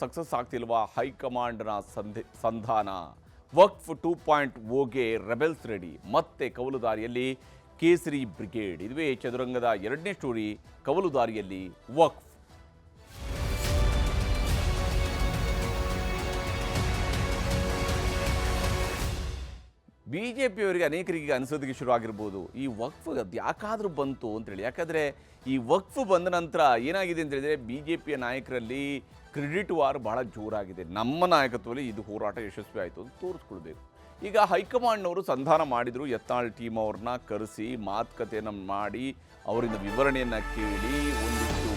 Success ಆಗ್ತಿಲ್ವಾ ಹೈಕಮಾಂಡ್ನ ಸಂಧಾನ ವಕ್ಫ್ 2.0ಗೆ rebels ready ಮತ್ತೆ ಕವಲುದಾರಿಯಲ್ಲಿ ಕೇಸರಿ ಬ್ರಿಗೇಡ್. ಇದುವೇ ಚದುರಂಗದ ಎರಡನೇ ಸ್ಟೋರಿ. ಕವಲುದಾರಿಯಲ್ಲಿ ವಕ್ಫ್. ಬಿಜೆಪಿಯವರಿಗೆ ಅನೇಕರಿಗೆ ಅನಿಸೋದಕ್ಕೆ ಶುರು ಆಗಿರ್ಬೋದು ಈ ವಕ್ಫ್ ಅದು ಯಾಕಾದರೂ ಬಂತು ಅಂತೇಳಿ. ಯಾಕಂದರೆ ಈ ವಕ್ಫ್ ಬಂದ ನಂತರ ಏನಾಗಿದೆ ಅಂತ ಹೇಳಿದರೆ ಬಿಜೆಪಿಯ ನಾಯಕರಲ್ಲಿ ಕ್ರೆಡಿಟ್ ವಾರ್ ಭಾಳ ಜೋರಾಗಿದೆ. ನಮ್ಮ ನಾಯಕತ್ವದಲ್ಲಿ ಇದು ಹೋರಾಟ ಯಶಸ್ವಿ ಆಯಿತು ಅಂತ ತೋರಿಸ್ಕೊಳ್ಬೇಕು. ಈಗ ಹೈಕಮಾಂಡ್ನವರು ಸಂಧಾನ ಮಾಡಿದರು. ಯತ್ನಾಳ್ ಟೀಮ್ ಅವ್ರನ್ನ ಕರೆಸಿ ಮಾತುಕತೆಯನ್ನು ಮಾಡಿ ಅವರಿಂದ ವಿವರಣೆಯನ್ನು ಕೇಳಿ ಒಂದಿಷ್ಟು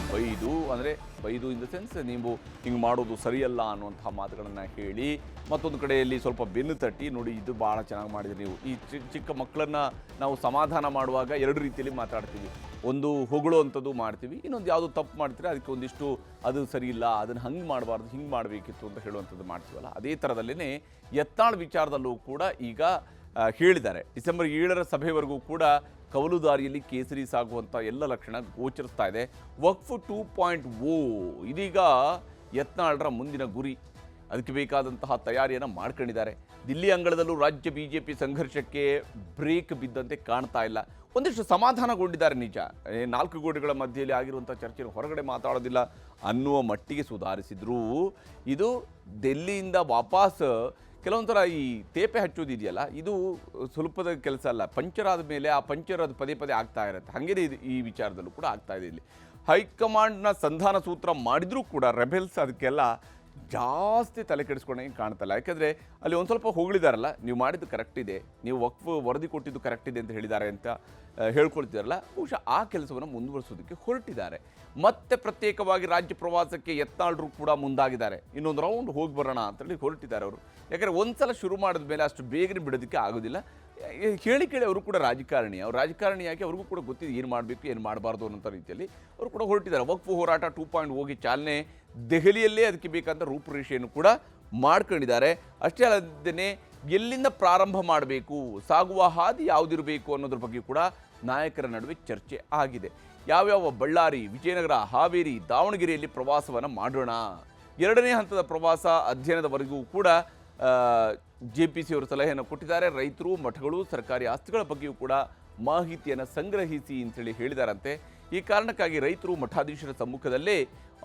ಬೈದು ಇನ್ ದ ಸೆನ್ಸ್ ನೀವು ಹಿಂಗೆ ಮಾಡೋದು ಸರಿಯಲ್ಲ ಅನ್ನುವಂಥ ಮಾತುಗಳನ್ನು ಹೇಳಿ, ಮತ್ತೊಂದು ಕಡೆಯಲ್ಲಿ ಸ್ವಲ್ಪ ಬೆನ್ನು ತಟ್ಟಿ ನೋಡಿ ಇದು ಭಾಳ ಚೆನ್ನಾಗಿ ಮಾಡಿದ್ರಿ ನೀವು. ಈ ಚಿಕ್ಕ ಮಕ್ಕಳನ್ನು ನಾವು ಸಮಾಧಾನ ಮಾಡುವಾಗ ಎರಡು ರೀತಿಯಲ್ಲಿ ಮಾತಾಡ್ತೀವಿ. ಒಂದು ಹೊಗಳುವಂಥದ್ದು ಮಾಡ್ತೀವಿ, ಇನ್ನೊಂದು ಯಾವುದು ತಪ್ಪು ಮಾಡ್ತೀರಿ ಅದಕ್ಕೆ ಒಂದಿಷ್ಟು ಅದು ಸರಿ ಇಲ್ಲ, ಅದನ್ನು ಹಂಗೆ ಮಾಡಬಾರ್ದು ಹಿಂಗೆ ಮಾಡಬೇಕಿತ್ತು ಅಂತ ಹೇಳುವಂಥದ್ದು ಮಾಡ್ತೀವಲ್ಲ. ಅದೇ ಥರದಲ್ಲೇ ಯತ್ನಾಳ್ ವಿಚಾರದಲ್ಲೂ ಕೂಡ ಈಗ ಹೇಳಿದ್ದಾರೆ. ಡಿಸೆಂಬರ್ 7ರ ಸಭೆವರೆಗೂ ಕೂಡ ಕವಲುದಾರಿಯಲ್ಲಿ ಕೇಸರಿ ಸಾಗುವಂಥ ಎಲ್ಲ ಲಕ್ಷಣ ಗೋಚರಿಸ್ತಾ ಇದೆ. ವಕ್ಫ್ 2.0 ಇದೀಗ ಯತ್ನಾಳ್ರ ಮುಂದಿನ ಗುರಿ. ಅದಕ್ಕೆ ಬೇಕಾದಂತಹ ತಯಾರಿಯನ್ನು ಮಾಡ್ಕೊಂಡಿದ್ದಾರೆ. ದಿಲ್ಲಿ ಅಂಗಳದಲ್ಲೂ ರಾಜ್ಯ ಬಿಜೆಪಿ ಸಂಘರ್ಷಕ್ಕೆ ಬ್ರೇಕ್ ಬಿದ್ದಂತೆ ಕಾಣ್ತಾ ಇಲ್ಲ. ಒಂದಿಷ್ಟು ಸಮಾಧಾನಗೊಂಡಿದ್ದಾರೆ ನಿಜ. 4 ಗೋಡೆಗಳ ಮಧ್ಯೆಯಲ್ಲಿ ಆಗಿರುವಂಥ ಚರ್ಚೆಯನ್ನು ಹೊರಗಡೆ ಮಾತಾಡೋದಿಲ್ಲ ಅನ್ನುವ ಮಟ್ಟಿಗೆ ಸುಧಾರಿಸಿದ್ರು. ಇದು ಡೆಲ್ಲಿಯಿಂದ ವಾಪಸ್ ಕೆಲವೊಂಥರ ಈ ತೇಪೆ ಹಚ್ಚೋದಿದೆಯಲ್ಲ, ಇದು ಸುಲಭದ ಕೆಲಸ ಅಲ್ಲ. ಪಂಚರ್ ಆದ ಮೇಲೆ ಆ ಪಂಚರ್ ಅದು ಪದೇ ಪದೇ ಆಗ್ತಾ ಇರುತ್ತೆ. ಹಾಗೇ ಈ ವಿಚಾರದಲ್ಲೂ ಕೂಡ ಆಗ್ತಾ ಇದೆ. ಇಲ್ಲಿ ಹೈಕಮಾಂಡ್ನ ಸಂಧಾನ ಸೂತ್ರ ಮಾಡಿದರೂ ಕೂಡ ರೆಬೆಲ್ಸ್ ಅದಕ್ಕೆಲ್ಲ ಜಾಸ್ತಿ ತಲೆ ಕೆಡಿಸ್ಕೊಂಡಂಗೆ ಕಾಣ್ತಲ್ಲ. ಯಾಕೆಂದರೆ ಅಲ್ಲಿ ಒಂದು ಸ್ವಲ್ಪ ಹೊಗಳಿದಾರಲ್ಲ, ನೀವು ಮಾಡಿದ್ದು ಕರೆಕ್ಟ್ ಇದೆ, ನೀವು ವಕ್ಫ್ ವರದಿ ಕೊಟ್ಟಿದ್ದು ಕರೆಕ್ಟ್ ಇದೆ ಅಂತ ಹೇಳಿದ್ದಾರೆ ಅಂತ ಹೇಳ್ಕೊಳ್ತಿದಾರಲ್ಲ, ಬಹುಶಃ ಆ ಕೆಲಸವನ್ನು ಮುಂದುವರಿಸೋದಕ್ಕೆ ಹೊರಟಿದ್ದಾರೆ. ಮತ್ತೆ ಪ್ರತ್ಯೇಕವಾಗಿ ರಾಜ್ಯ ಪ್ರವಾಸಕ್ಕೆ ಯತ್ನಾಳ್ರು ಕೂಡ ಮುಂದಾಗಿದ್ದಾರೆ. ಇನ್ನೊಂದು ರೌಂಡ್ ಹೋಗಿ ಬರೋಣ ಅಂತೇಳಿ ಹೊರಟಿದ್ದಾರೆ ಅವರು. ಯಾಕಂದರೆ ಒಂದು ಸಲ ಶುರು ಮಾಡಿದ ಮೇಲೆ ಅಷ್ಟು ಬೇಗನೆ ಬಿಡೋದಕ್ಕೆ ಆಗೋದಿಲ್ಲ. ಕೇಳಿ ಅವರು ಕೂಡ ರಾಜಕಾರಣಿಯಾಗಿ ಅವ್ರಿಗೂ ಕೂಡ ಗೊತ್ತಿದೆ ಏನು ಮಾಡಬೇಕು ಏನು ಮಾಡಬಾರ್ದು ಅನ್ನೋಂಥ ರೀತಿಯಲ್ಲಿ ಅವರು ಕೂಡ ಹೊರಟಿದ್ದಾರೆ. ವಕ್ಫ್ ಹೋರಾಟ 2.0ಗೆ ಚಾಲನೆ ದೆಹಲಿಯಲ್ಲೇ ಅದಕ್ಕೆ ಬೇಕಾದ ರೂಪುರೇಷೆಯನ್ನು ಕೂಡ ಮಾಡ್ಕೊಂಡಿದ್ದಾರೆ. ಅಷ್ಟೇ ಅಲ್ಲದೇ ಎಲ್ಲಿಂದ ಪ್ರಾರಂಭ ಮಾಡಬೇಕು, ಸಾಗುವ ಹಾದಿ ಯಾವುದಿರಬೇಕು ಅನ್ನೋದ್ರ ಬಗ್ಗೆ ಕೂಡ ನಾಯಕರ ನಡುವೆ ಚರ್ಚೆ ಆಗಿದೆ. ಯಾವ್ಯಾವ ಬಳ್ಳಾರಿ, ವಿಜಯನಗರ, ಹಾವೇರಿ, ದಾವಣಗೆರೆಯಲ್ಲಿ ಪ್ರವಾಸವನ್ನು ಮಾಡೋಣ. 2ನೇ ಹಂತದ ಪ್ರವಾಸ ಅಧ್ಯಯನದವರೆಗೂ ಕೂಡ JPC ಅವರು ಸಲಹೆಯನ್ನು ಕೊಟ್ಟಿದ್ದಾರೆ. ರೈತರು, ಮಠಗಳು, ಸರ್ಕಾರಿ ಆಸ್ತಿಗಳ ಬಗ್ಗೆಯೂ ಕೂಡ ಮಾಹಿತಿಯನ್ನು ಸಂಗ್ರಹಿಸಿ ಅಂತೇಳಿ ಹೇಳಿದಾರಂತೆ. ಈ ಕಾರಣಕ್ಕಾಗಿ ರೈತರು ಮಠಾಧೀಶರ ಸಮ್ಮುಖದಲ್ಲೇ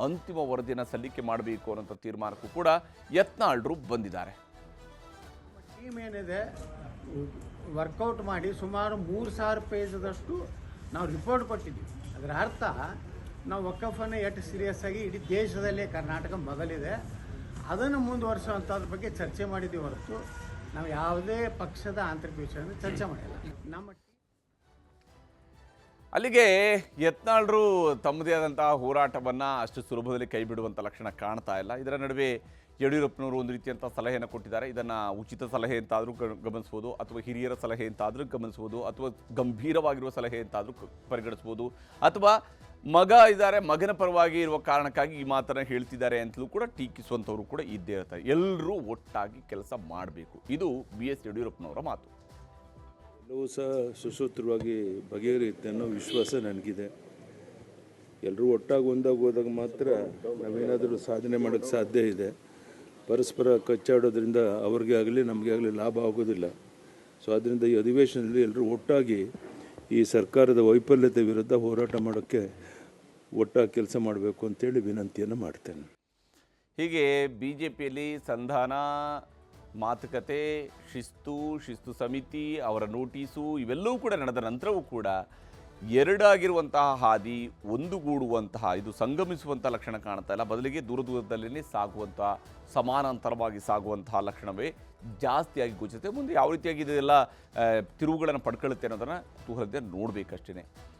ಅಂತಿಮ ವರದಿಯನ್ನು ಸಲ್ಲಿಕೆ ಮಾಡಬೇಕು ಅನ್ನೋಂಥ ತೀರ್ಮಾನಕ್ಕೂ ಕೂಡ ಯತ್ನಾಳ್ರು ಬಂದಿದ್ದಾರೆ. ಟೀಮ್ ಏನಿದೆ ವರ್ಕೌಟ್ ಮಾಡಿ ಸುಮಾರು 3000 ಪೇಜದಷ್ಟು ನಾವು ರಿಪೋರ್ಟ್ ಕೊಟ್ಟಿದ್ದೀವಿ. ಅದರ ಅರ್ಥ ನಾವು ವಕಫನ್ನು ಎಷ್ಟು ಸೀರಿಯಸ್ ಆಗಿ ಇಡೀ ದೇಶದಲ್ಲೇ ಕರ್ನಾಟಕ ಮೊದಲಿದೆ, ಅದನ್ನು ಮುಂದುವರಿಸುವಂಥದ್ರ ಬಗ್ಗೆ ಚರ್ಚೆ ಮಾಡಿದ್ದೀವಿ ಹೊರತು ನಾವು ಯಾವುದೇ ಪಕ್ಷದ ಆಂತರಿಕ ವಿಷಯವನ್ನು ಚರ್ಚೆ ಮಾಡಿಲ್ಲ. ನಮ್ಮ ಅಲ್ಲಿಗೆ ಯತ್ನಾಳ್ರು ತಮ್ಮದೇ ಆದಂತಹ ಹೋರಾಟವನ್ನು ಅಷ್ಟು ಸುಲಭದಲ್ಲಿ ಕೈ ಬಿಡುವಂಥ ಲಕ್ಷಣ ಕಾಣ್ತಾ ಇಲ್ಲ. ಇದರ ನಡುವೆ ಯಡಿಯೂರಪ್ಪನವರು ಒಂದು ರೀತಿಯಂಥ ಸಲಹೆಯನ್ನು ಕೊಟ್ಟಿದ್ದಾರೆ. ಇದನ್ನು ಉಚಿತ ಸಲಹೆ ಅಂತಾದರೂ ಗಮನಿಸ್ಬೋದು, ಅಥವಾ ಹಿರಿಯರ ಸಲಹೆ ಅಂತಾದರೂ ಗಮನಿಸ್ಬೋದು, ಅಥವಾ ಗಂಭೀರವಾಗಿರುವ ಸಲಹೆ ಅಂತಾದರೂ ಪರಿಗಣಿಸ್ಬೋದು, ಅಥವಾ ಮಗ ಇದ್ದಾರೆ, ಮಗನ ಪರವಾಗಿ ಇರುವ ಕಾರಣಕ್ಕಾಗಿ ಈ ಮಾತನ್ನು ಹೇಳ್ತಿದ್ದಾರೆ ಅಂತಲೂ ಕೂಡ ಟೀಕಿಸುವಂಥವ್ರು ಕೂಡ ಇದ್ದೇ ಇರ್ತಾರೆ. ಎಲ್ಲರೂ ಒಟ್ಟಾಗಿ ಕೆಲಸ ಮಾಡಬೇಕು. ಇದು BS ಯಡಿಯೂರಪ್ಪನವರ ಮಾತು. ಎಲ್ಲವೂ ಸಹ ಸುಸೂತ್ರವಾಗಿ ಬಗೆಹರಿಯುತ್ತೆ ಅನ್ನೋ ವಿಶ್ವಾಸ ನನಗಿದೆ. ಎಲ್ಲರೂ ಒಟ್ಟಾಗಿ ಹೋದಾಗ ಮಾತ್ರ ನಾವೇನಾದರೂ ಸಾಧನೆ ಮಾಡೋಕ್ಕೆ ಸಾಧ್ಯ ಇದೆ. ಪರಸ್ಪರ ಕಚ್ಚಾಡೋದ್ರಿಂದ ಅವ್ರಿಗೆ ಆಗಲಿ ನಮಗೆ ಆಗಲಿ ಲಾಭ ಆಗೋದಿಲ್ಲ. ಸೊ ಅದರಿಂದ ಈ ಅಧಿವೇಶನದಲ್ಲಿ ಎಲ್ಲರೂ ಒಟ್ಟಾಗಿ ಈ ಸರ್ಕಾರದ ವೈಫಲ್ಯತೆ ವಿರುದ್ಧ ಹೋರಾಟ ಮಾಡೋಕ್ಕೆ ಒಟ್ಟಾಗಿ ಕೆಲಸ ಮಾಡಬೇಕು ಅಂತೇಳಿ ವಿನಂತಿಯನ್ನು ಮಾಡ್ತೇನೆ. ಹೀಗೆ BJPಯಲ್ಲಿ ಸಂಧಾನ, ಮಾತುಕತೆ, ಶಿಸ್ತು ಸಮಿತಿ, ಅವರ ನೋಟಿಸು ಇವೆಲ್ಲವೂ ಕೂಡ ನಡೆದ ನಂತರವೂ ಕೂಡ ಎರಡಾಗಿರುವಂತಹ ಹಾದಿ ಒಂದುಗೂಡುವಂತಹ, ಇದು ಸಂಗಮಿಸುವಂಥ ಲಕ್ಷಣ ಕಾಣ್ತಾ ಇಲ್ಲ. ಬದಲಿಗೆ ದೂರದಲ್ಲೇ ಸಾಗುವಂಥ, ಸಮಾನಾಂತರವಾಗಿ ಸಾಗುವಂತಹ ಲಕ್ಷಣವೇ ಜಾಸ್ತಿಯಾಗಿ ಗೋಚರಿಸುತ್ತೆ. ಮುಂದೆ ಯಾವ ರೀತಿಯಾಗಿ ಇದೆಲ್ಲ ತಿರುವುಗಳನ್ನು ಪಡ್ಕೊಳ್ಳುತ್ತೆ ಅನ್ನೋದನ್ನು ಕುತೂಹಲದಿಂದ ನೋಡಬೇಕಷ್ಟೇ.